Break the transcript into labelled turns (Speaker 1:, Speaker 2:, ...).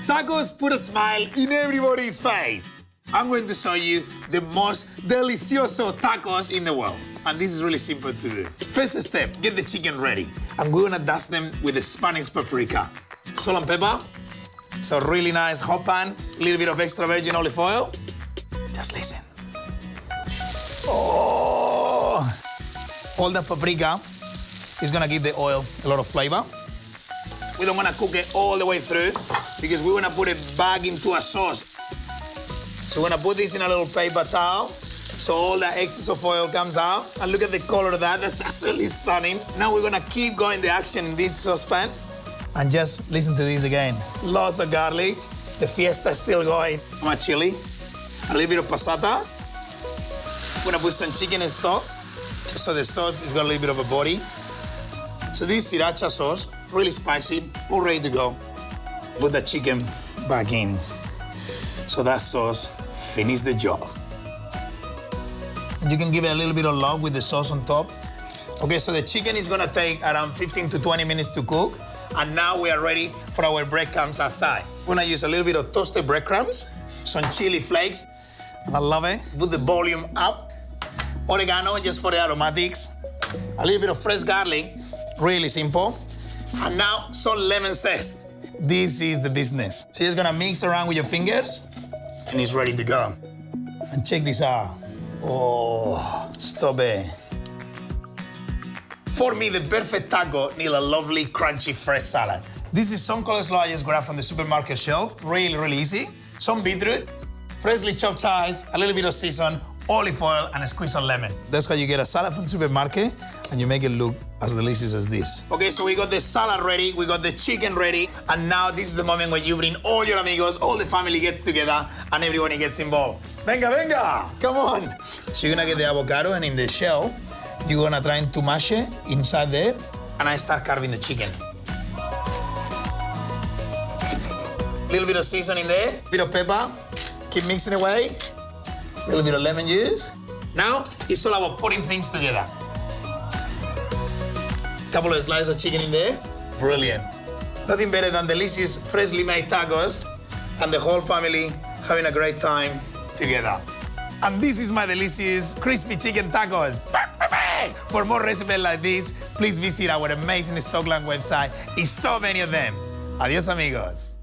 Speaker 1: Tacos put a smile in everybody's face. I'm going to show you the most delicioso tacos in the world. And this is really simple to do. First step, get the chicken ready. And we're gonna dust them with the Spanish paprika. Salt and pepper. So really nice hot pan, a little bit of extra virgin olive oil. Just listen. Oh! All that paprika is gonna give the oil a lot of flavor. We don't wanna cook it all the way through because we wanna put it back into a sauce. So we're gonna put this in a little paper towel so all that excess of oil comes out. And look at the color of that, that's absolutely stunning. Now we're gonna keep going the action in this saucepan. And just listen to this again. Lots of garlic. The fiesta is still going. My chili, a little bit of passata. We're gonna put some chicken in stock. So the sauce has got a little bit of a body. So this sriracha sauce, really spicy, all ready to go. Put the chicken back in. So that sauce finished the job. And you can give it a little bit of love with the sauce on top. Okay, so the chicken is gonna take around 15 to 20 minutes to cook. And now we are ready for our breadcrumbs outside. We're gonna use a little bit of toasted breadcrumbs, some chili flakes. I love it. Put the volume up. Oregano, just for the aromatics. A little bit of fresh garlic, really simple. And now some lemon zest. This is the business. So you're just gonna mix around with your fingers, and it's ready to go. And check this out. Oh, stop it. For me, the perfect taco needs a lovely, crunchy, fresh salad. This is some coleslaw I just grabbed from the supermarket shelf. Really, really easy. Some beetroot, freshly chopped chives, a little bit of season, olive oil, and a squeeze of lemon. That's how you get a salad from the supermarket, and you make it look as delicious as this. Okay, so we got the salad ready, we got the chicken ready, and now this is the moment when you bring all your amigos, all the family gets together, and everybody gets involved. Venga, venga, come on. So you're gonna get the avocado, and in the shell, you're gonna try to mash it inside there, and I start carving the chicken. Little bit of seasoning there, bit of pepper, keep mixing away. A little bit of lemon juice. Now, it's all about putting things together. Couple of slices of chicken in there. Brilliant. Nothing better than delicious, freshly made tacos and the whole family having a great time together. And this is my delicious crispy chicken tacos. For more recipes like this, please visit our amazing Stockland website. It's so many of them. Adios, amigos.